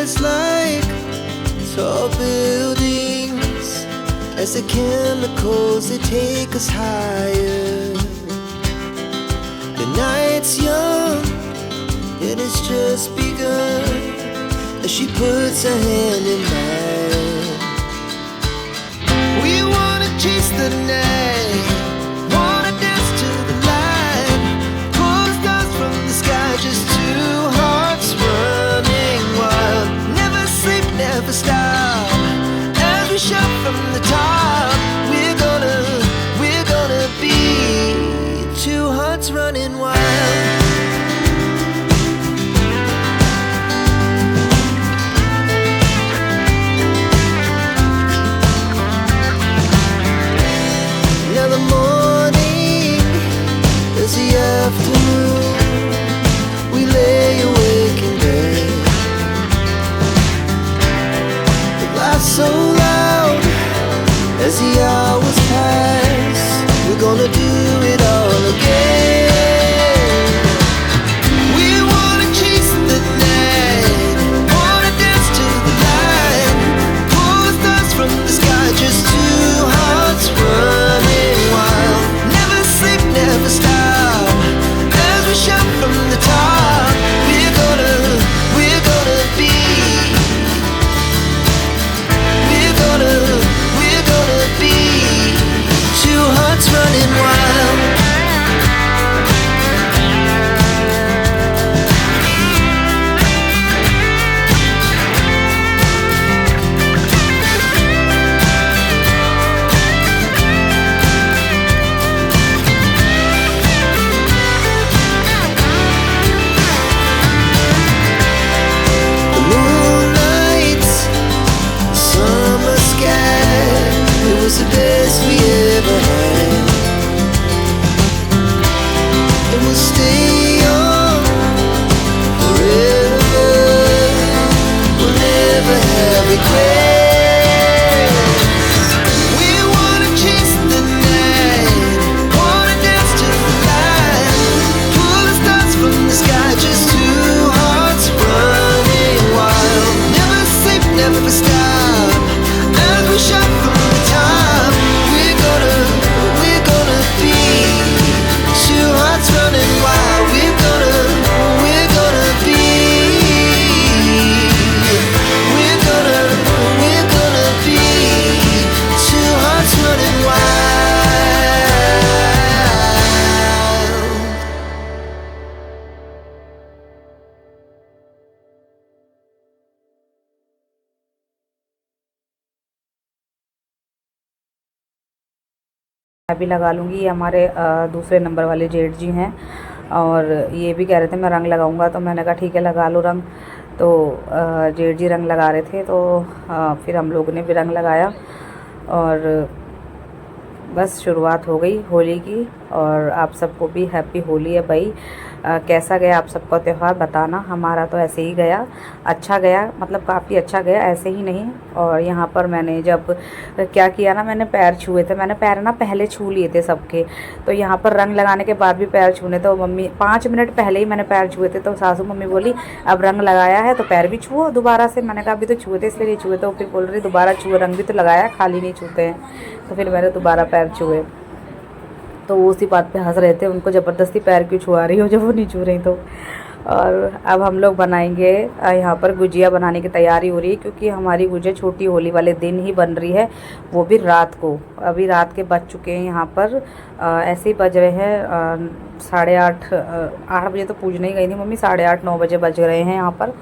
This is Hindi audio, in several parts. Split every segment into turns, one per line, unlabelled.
just like tall buildings, as the chemicals they take us higher. The night's young and it's just begun, as she puts her hand in mine. We wanna chase the night, wanna dance to the light, pull the stars from the sky, just two hearts running wild. Never sleep, never stop, as we shout from the top. We're gonna be two hearts running wild. Now the morning is the afternoon, we lay awake in bed. The laugh so loud as the hours pass, we're gonna do it all again. We wanna chase the night, wanna dance to the light, pull the stars from the sky, just two hearts running wild. Never sleep, never stop, as we shout from the top. We're gonna be, we're gonna be two hearts running wild. The moonlight, summer sky, it was the best we ever had. And we'll stay on forever, we'll never have regrets. We wanna chase the night, wanna dance to the light, pull the stars from the sky, just two hearts running wild. Never sleep, never stop, as we shout from the top. We're gonna be two hearts running wild. We're gonna be, we're gonna be two hearts running wild.
मैं भी लगा लूँगी। ये हमारे दूसरे नंबर वाले जेठ जी हैं और ये भी कह रहे थे मैं रंग लगाऊंगा, तो मैंने कहा ठीक है लगा लो रंग। तो जेठ जी रंग लगा रहे थे, तो फिर हम लोगों ने भी रंग लगाया और बस शुरुआत हो गई होली की। और आप सबको भी हैप्पी होली है भाई। कैसा गया आप सबका त्यौहार बताना। हमारा तो ऐसे ही गया, अच्छा गया, मतलब काफ़ी अच्छा गया, ऐसे ही नहीं। और यहाँ पर मैंने जब क्या किया ना, मैंने पैर छुए थे, मैंने पैर ना पहले छू लिए थे सबके। तो यहाँ पर रंग लगाने के बाद भी पैर छूने, तो मम्मी 5 मिनट पहले ही मैंने पैर छुए थे। तो सासू मम्मी बोली अब रंग लगाया है तो पैर भी छुओ दोबारा से। मैंने कहा अभी तो छुए थे इसलिए नहीं छुए। तो फिर बोल रही दोबारा छुए, रंग भी तो लगाया, खाली नहीं छूते हैं। तो फिर मैंने दोबारा पैर छुए। तो वो उसी बात पे हंस रहे थे, उनको ज़बरदस्ती पैर क्यों छुआ रही हो जब वो नहीं छू रही। तो और अब हम लोग बनाएंगे, यहाँ पर गुजिया बनाने की तैयारी हो रही है, क्योंकि हमारी गुजिया छोटी होली वाले दिन ही बन रही है, वो भी रात को। अभी रात के बज चुके हैं यहाँ पर ऐसे ही बज रहे हैं 8:30 8 बजे तो पूजने ही गई थी मम्मी, 8:30 9 बजे बज रहे हैं यहाँ पर।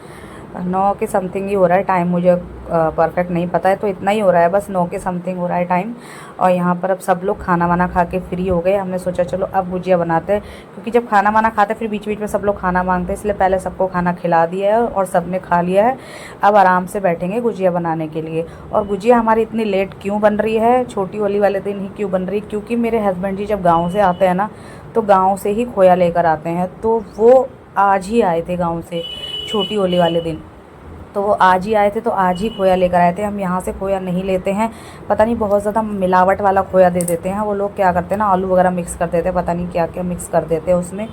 9 के समथिंग ही हो रहा है टाइम, मुझे परफेक्ट नहीं पता है, तो इतना ही हो रहा है बस, 9 के समथिंग हो रहा है टाइम। और यहाँ पर अब सब लोग खाना वाना खा के फ्री हो गए। हमने सोचा चलो अब गुजिया बनाते हैं, क्योंकि जब खाना वाना खाते हैं फिर बीच बीच में सब लोग खाना मांगते हैं, इसलिए पहले सबको खाना खिला दिया है और सब ने खा लिया है। अब आराम से बैठेंगे गुजिया बनाने के लिए। और गुजिया हमारी इतनी लेट क्यों बन रही है, छोटी होली वाले दिन ही क्यों बन रही है, क्योंकि मेरे हस्बैंड जी जब गाँव से आते हैं ना, तो गाँव से ही खोया लेकर आते हैं। तो वो आज ही आए थे गाँव से छोटी होली वाले दिन, तो वो आज ही आए थे, तो आज ही खोया लेकर आए थे। हम यहाँ से खोया नहीं लेते हैं, पता नहीं बहुत ज़्यादा मिलावट वाला खोया दे देते हैं वो लोग। क्या करते हैं ना, आलू वगैरह मिक्स कर देते हैं, पता नहीं क्या क्या मिक्स कर देते हैं उसमें,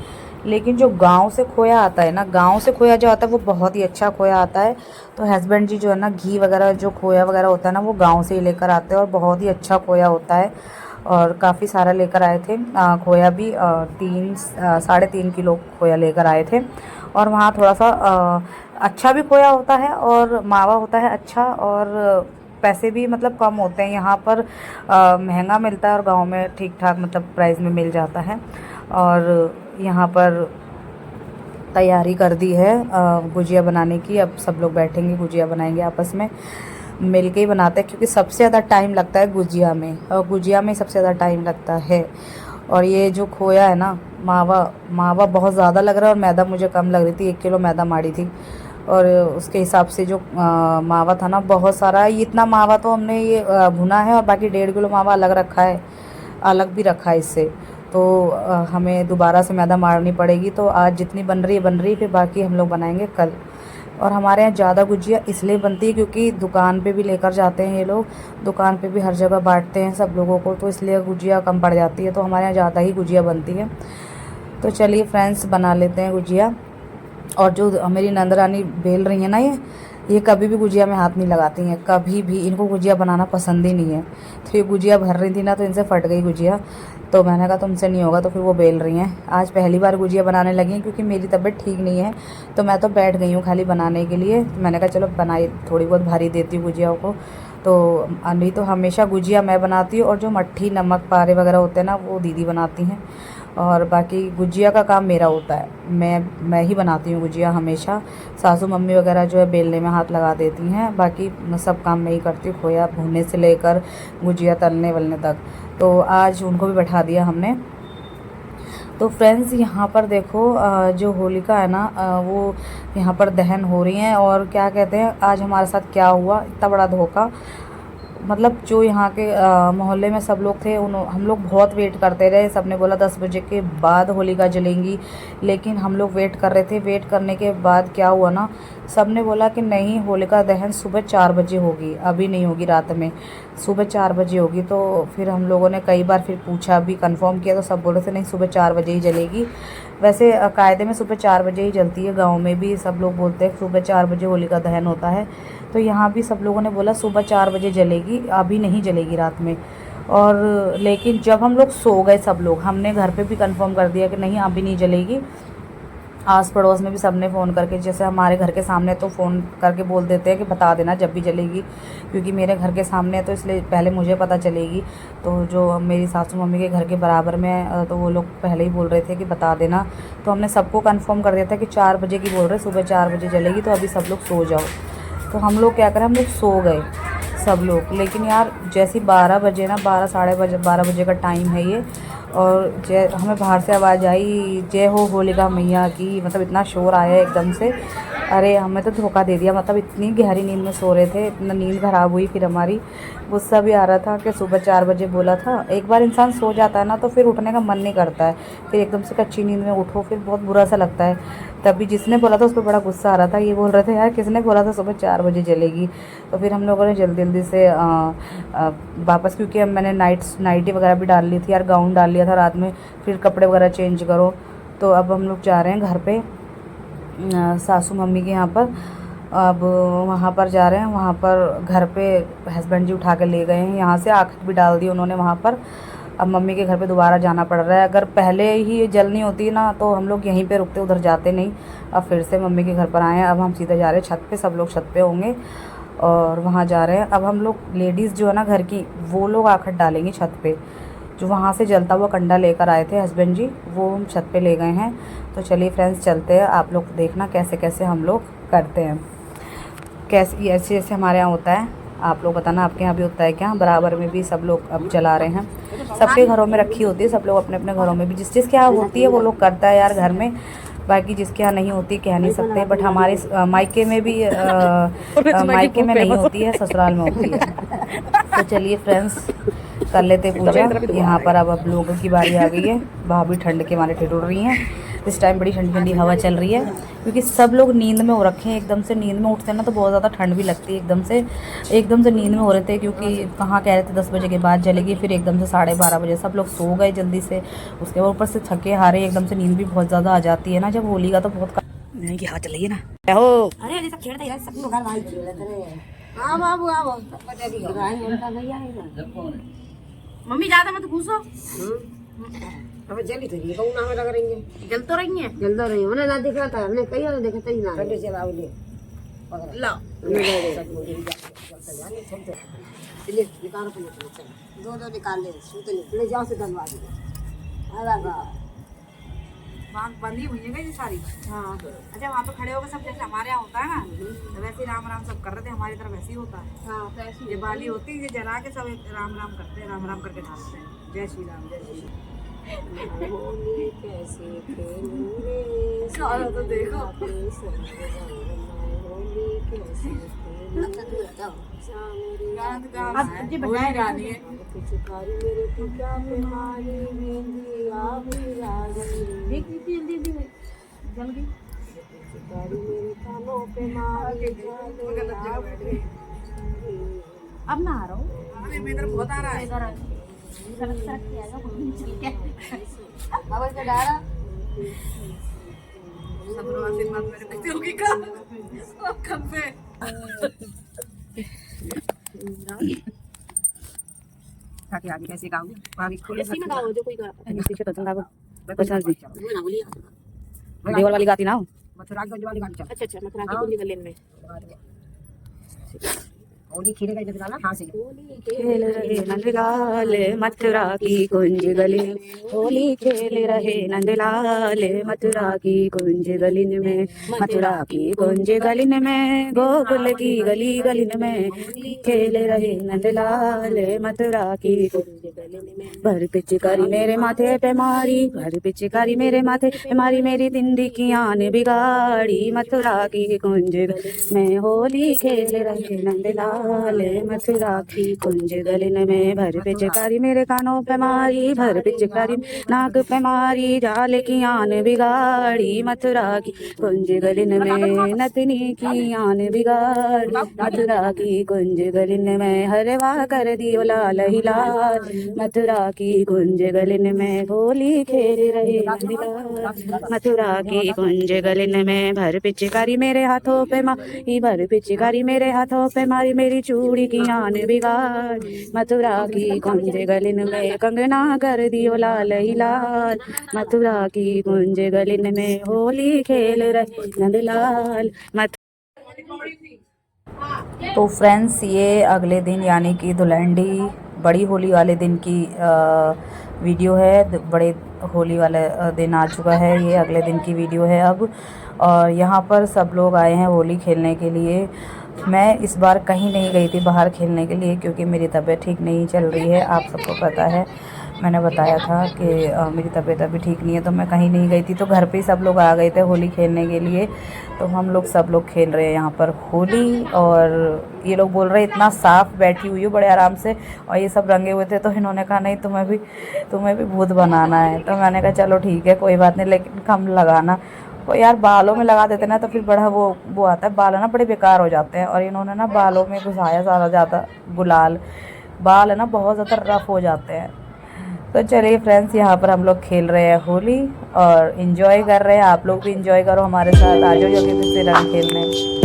लेकिन जो गांव से खोया आता है ना, गांव से खोया जो आता है वो बहुत ही अच्छा खोया आता है। तो हस्बैंड जी जो है ना, घी वगैरह जो खोया वगैरह होता है ना, वो गांव से ही लेकर आते हैं और बहुत ही अच्छा खोया होता है। और काफ़ी सारा लेकर आए थे खोया भी, 3-3.5 किलो खोया लेकर आए थे। और वहाँ थोड़ा सा अच्छा भी खोया होता है और मावा होता है अच्छा, और पैसे भी मतलब कम होते हैं। यहाँ पर महंगा मिलता है और गांव में ठीक ठाक मतलब प्राइस में मिल जाता है। और यहाँ पर तैयारी कर दी है गुजिया बनाने की। अब सब लोग बैठेंगे, गुजिया बनाएंगे, आपस में मिल के ही बनाते हैं, क्योंकि सबसे ज़्यादा टाइम लगता है गुजिया में, और गुजिया में सबसे ज़्यादा टाइम लगता है। और ये जो खोया है ना, मावा बहुत ज़्यादा लग रहा है और मैदा मुझे कम लग रही थी, 1 किलो मैदा माड़ी थी। और उसके हिसाब से जो मावा था ना बहुत सारा, इतना मावा तो हमने ये भुना है, और बाकी 1.5 किलो मावा अलग रखा है, अलग भी रखा है इससे। तो हमें दोबारा से मैदा मारनी पड़ेगी। तो आज जितनी बन रही है, फिर बाकी हम लोग बनाएंगे कल। और हमारे यहाँ ज़्यादा गुजिया इसलिए बनती है क्योंकि दुकान पे भी लेकर जाते हैं ये लोग, दुकान पे भी हर जगह बांटते हैं सब लोगों को, तो इसलिए गुजिया कम पड़ जाती है। तो हमारे यहाँ ज़्यादा ही गुजिया बनती है। तो चलिए फ्रेंड्स, बना लेते हैं गुजिया। और जो मेरी नंदरानी बेल रही है ना, ये कभी भी गुजिया में हाथ नहीं लगाती हैं, कभी भी। इनको गुजिया बनाना पसंद ही नहीं है। तो ये गुजिया भर रही थी ना, तो इनसे फट गई गुजिया। तो मैंने कहा तुमसे नहीं होगा, तो फिर वो बेल रही हैं। आज पहली बार गुजिया बनाने लगी हैं क्योंकि मेरी तबीयत ठीक नहीं है, तो मैं तो बैठ गई हूँ खाली बनाने के लिए। मैंने कहा चलो बनाई, थोड़ी बहुत भारी देती हूँ गुजिया को। तो नहीं तो हमेशा गुजिया मैं बनाती हूँ, और जो मट्ठी नमक पारे वगैरह होते हैं ना, वो दीदी बनाती हैं। और बाकी गुजिया का काम मेरा होता है, मैं ही बनाती हूँ गुजिया हमेशा। सासू मम्मी वगैरह जो है बेलने में हाथ लगा देती हैं, बाकी सब काम मैं ही करती हूँ, खोया भूनने से लेकर गुजिया तलने वलने तक। तो आज उनको भी बैठा दिया हमने। तो फ्रेंड्स, यहाँ पर देखो जो होलिका है ना, वो यहाँ पर दहन हो रही हैं। और क्या कहते हैं, आज हमारे साथ क्या हुआ, इतना बड़ा धोखा। मतलब जो यहाँ के मोहल्ले में सब लोग थे, हम लोग बहुत वेट करते रहे। सबने बोला 10 बजे के बाद होलिका जलेंगी, लेकिन हम लोग वेट कर रहे थे। वेट करने के बाद क्या हुआ ना, सबने बोला कि नहीं, होलिका दहन सुबह 4 बजे होगी, अभी नहीं होगी रात में, सुबह 4 बजे होगी। तो फिर हम लोगों ने कई बार फिर पूछा भी, कंफर्म किया, तो सब बोल रहे थे नहीं, सुबह 4 बजे ही जलेगी। वैसे कायदे में सुबह 4 बजे ही जलती है, गाँव में भी सब लोग बोलते हैं सुबह 4 बजे होलिका दहन होता है। तो यहाँ भी सब लोगों ने बोला सुबह 4 बजे जलेगी, अभी नहीं जलेगी रात में। और लेकिन जब हम लोग सो गए सब लोग, हमने घर पे भी कंफर्म कर दिया कि नहीं अभी नहीं जलेगी। आस पड़ोस में भी सबने फ़ोन करके, जैसे हमारे घर के सामने तो फ़ोन करके बोल देते हैं कि बता देना जब भी जलेगी, क्योंकि मेरे घर के सामने है तो इसलिए पहले मुझे पता चलेगी। तो जो मेरी सासू मम्मी के घर के बराबर में, तो वो लोग पहले ही बोल रहे थे कि बता देना। तो हमने सबको कंफर्म कर दिया था कि 4 बजे की बोल रहे, सुबह 4 बजे जलेगी, तो अभी सब लोग सो जाओ। तो हम लोग क्या करें, हम लोग सो गए सब लोग। लेकिन यार जैसे 12 बजे ना, 12 साढ़े 12 बजे का टाइम है ये, और हमें बाहर से आवाज़ आई जय हो होलिका मैया की। मतलब इतना शोर आया एकदम से, अरे हमें तो धोखा दे दिया। मतलब इतनी गहरी नींद में सो रहे थे, इतना नींद खराब हुई। फिर हमारी गुस्सा भी आ रहा था कि सुबह 4 बजे बोला था। एक बार इंसान सो जाता है ना, तो फिर उठने का मन नहीं करता है, फिर एकदम से कच्ची नींद में उठो, फिर बहुत बुरा सा लगता है। तभी जिसने बोला था उस पर बड़ा गुस्सा आ रहा था। ये बोल रहे थे यार किसने बोला था सुबह 4 बजे जलेगी। तो फिर हम लोगों ने जल्दी जल्दी से वापस, क्योंकि मैंने नाइटी वगैरह भी डाल ली थी यार, गाउन डाल लिया था रात में, फिर कपड़े वगैरह चेंज करो। तो अब हम लोग जा रहे हैं घर पे, सासू मम्मी के यहाँ पर। अब वहाँ पर जा रहे हैं, वहाँ पर घर पे हस्बैंड जी उठा के ले गए हैं, यहाँ से आँख भी डाल दी उन्होंने वहाँ पर। अब मम्मी के घर पे दोबारा जाना पड़ रहा है। अगर पहले ही जलनी होती ना, तो हम लोग यहीं पे रुकते, उधर जाते नहीं। अब फिर से मम्मी के घर पर आए हैं। अब हम सीधे जा रहे हैं छत पे, सब लोग छत पे होंगे और वहाँ जा रहे हैं। अब हम लोग लेडीज़ जो है ना घर की, वो लोग आखट डालेंगे छत पे। जो वहाँ से जलता हुआ कंडा लेकर आए थे हस्बैंड जी, वो हम छत पे ले गए हैं। तो चलिए फ्रेंड्स चलते हैं, आप लोग देखना कैसे कैसे हम लोग करते हैं, कैसे ऐसे ऐसे हमारे यहाँ होता है। आप लोग बताना आपके यहाँ भी होता है क्या। बराबर में भी सब लोग अब जला रहे हैं, सबके घरों में रखी होती है, सब लोग अपने अपने घरों में भी, जिस जिसके यहाँ होती है वो लोग करता है यार घर में। बाकी जिसके यहाँ नहीं होती कह नहीं सकते, बट हमारे मायके में भी मायके में नहीं होती है, ससुराल में होती है। तो चलिए फ्रेंड्स कर लेते पूजा यहाँ पर। अब लोगों की बारी आ गई है, भाभी ठंड के मारे ठिठुर रही हैं। इस टाइम बड़ी ठंडी ठंडी हवा चल रही है, क्योंकि सब लोग नींद में हो रखे हैं। एकदम से नींद में उठते हैं ना तो बहुत ज़्यादा ठंड भी लगती है। एकदम से नींद में हो रहे थे, क्योंकि कहाँ कह रहे थे 10 बजे के बाद जलेगी, फिर एकदम से 12:30 बजे सब लोग सो गए जल्दी से। उसके बाद ऊपर से थके हारे एकदम से नींद भी बहुत ज़्यादा आ जाती है ना जब होली का, तो बहुत नहीं कि हाँ चलिए ना हो। अरे सब खेलते हैं सब लोग मम्मी ज़्यादा मत घुसो।
हमें जली तो ये कहूँ ना हमें लग रही है
जल तो रही है,
जल तो रही है। उन्हें ना दिखा था, हमने कहीं और देखा ही ना। ठंडे से बावली
ला
ले निकाल अपने दो निकाल ले, सूते ले जाओ से डलवा दे।
मांग बंदी हुई है ये सारी।
हाँ
अच्छा वहाँ पे खड़े होकर सब जैसे हमारे यहाँ होता है ना, तो वैसे ही राम राम सब कर रहे थे। हमारी तरफ वैसे ही होता है।
हाँ पैसे
दिवाली होती है, ये जला के सब राम राम करते हैं, राम राम करके ढालते हैं। जय श्री राम जय श्री राम।
होली कैसे खेलूंगे
सारा तो देखो।
होली कैसे
गानी है
पिचकारी मेरे पिता पे मारी मेहंदी आवी रागनी
जल्दी
पिचकारी मेरे कानों पे मारी
अब ना आ रहा हूँ, इधर बहुत आ रहा है।
आवाज का डाला
सब लोग आशीर्वाद मेरे पे होगी का कब से
ताकि आगे कैसे गाऊंगी आगे खोले
इसी में गाओ जो कोई गा
इसी से तो गाओ
अच्छा जी
मैं ना बोली
देवर वाली गाती ना हो।
मथुरा गंज वाली गाड़ी चल।
अच्छा मथुरा की कुंजी गलेन में
होली खेलेगा इधर गाना हां से
खेल रहे नंदलाल मथुरा की कुंज गली, होली खेल रहे नंदलाल मथुरा की कुंज गलिन में, मथुरा की कुंज गलिन में, गोकुल की गली गलिन में, खेल रहे नंदलाल मथुरा की कुंज गलिन में। भर पिचकारी मेरे माथे पे मारी, भर पिचकारी मेरे माथे पे मारी, मेरी जिंदगी आन बिगाड़ी, मथुरा की कुंज में होली खेल रहे नंदलाल मथुरा की कुंज गलिन में। भर पिचकारी मेरे कानों पे मारी, भर पिचकारी नाक पे मारी, जाल की आन बिगाड़ी, मथुरा की कुंज गलिन में, नतनी की आन बिगाड़ी, मथुरा की कुंज गलिन में। हरवा कर दियो लाल ही लाल, मथुरा की कुंज गलिन में, होली खेल रहे मथुरा की कुंज गलिन में। भर पिचकारी मेरे हाथों पे मारी, भर पिचकारी मेरे हाथों पे मारी, मेरी चूड़ी की आन बिगाड़, मथुरा की कुंज गलिन में, कंगना कर दियो लाल ही लाल, मथुरा की कुंज गलिन में, होली खेल रहे नंदलाल तो फ्रेंड्स ये अगले दिन यानी कि धुलंडी बड़ी होली वाले दिन की वीडियो है। बड़े होली वाले दिन आ चुका है, ये अगले दिन की वीडियो है अब। और यहाँ पर सब लोग आए हैं होली खेलने के लिए। मैं इस बार कहीं नहीं गई थी बाहर खेलने के लिए, क्योंकि मेरी तबीयत ठीक नहीं चल रही है। आप सबको पता है, मैंने बताया था कि मेरी तबीयत अभी ठीक नहीं है, तो मैं कहीं नहीं गई थी। तो घर पे ही सब लोग आ गए थे होली खेलने के लिए। तो हम लोग सब लोग खेल रहे हैं यहाँ पर होली। और ये लोग बोल रहे हैं इतना साफ बैठी हुई हो बड़े आराम से, और ये सब रंगे हुए थे। तो इन्होंने कहा नहीं तुम्हें भी भूत बनाना है। तो मैंने कहा चलो ठीक है कोई बात नहीं, लेकिन कम लगाना। वो यार बालों में लगा देते ना तो फिर बड़ा वो आता है, बाल है ना बड़े बेकार हो जाते हैं। और इन्होंने ना बालों में घुसाया सारा ज़्यादा गुलाल, बाल है ना बहुत ज़्यादा रफ हो जाते हैं। तो चलिए फ्रेंड्स यहाँ पर हम लोग खेल रहे हैं होली और इन्जॉय कर रहे हैं। आप लोग भी इन्जॉय करो हमारे साथ, आ जाओ जल्दी से रंग खेलने।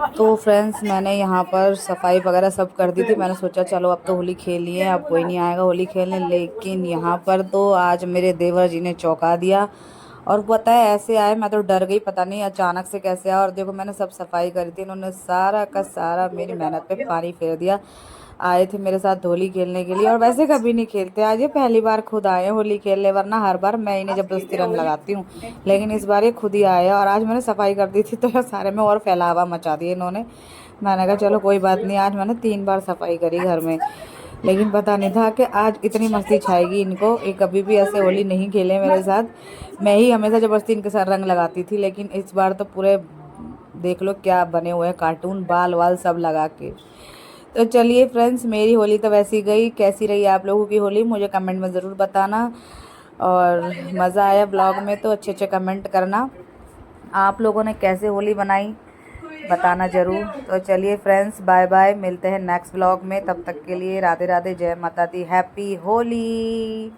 तो फ्रेंड्स मैंने यहाँ पर सफाई वगैरह सब कर दी थी। मैंने सोचा चलो अब तो होली खेल लिए, अब कोई नहीं आएगा होली खेलने। लेकिन यहाँ पर तो आज मेरे देवर जी ने चौंका दिया। और पता है ऐसे आए, मैं तो डर गई, पता नहीं अचानक से कैसे आया। और देखो मैंने सब सफाई करी थी, इन्होंने सारा का सारा मेरी मेहनत पे पानी फेर दिया। आए थे मेरे साथ होली खेलने के लिए, और वैसे कभी नहीं खेलते, आज ये पहली बार खुद आए हैं होली खेलने, वरना हर बार मैं इन्हें जबरदस्ती रंग लगाती हूँ। लेकिन इस बार ये खुद ही आए, और आज मैंने सफाई कर दी थी तो सारे में और फैलावा मचा दिया इन्होंने। मैंने कहा चलो कोई बात नहीं, आज मैंने 3 बार सफाई करी घर में। लेकिन पता नहीं था कि आज इतनी मस्ती छाएगी इनको। ये कभी भी ऐसे होली नहीं खेले मेरे साथ, मैं ही हमेशा ज़बरदस्ती इनके साथ रंग लगाती थी। लेकिन इस बार तो पूरे देख लो क्या बने हुए हैं, कार्टून बाल वाल सब लगा के। तो चलिए फ्रेंड्स, मेरी होली तो वैसी गई। कैसी रही आप लोगों की होली मुझे कमेंट में ज़रूर बताना। और मज़ा आया ब्लॉग में तो अच्छे अच्छे कमेंट करना। आप लोगों ने कैसे होली बनाई बताना ज़रूर। तो चलिए फ्रेंड्स, बाय बाय, मिलते हैं नेक्स्ट ब्लॉग में। तब तक के लिए राधे राधे, जय माता दी, हैप्पी होली।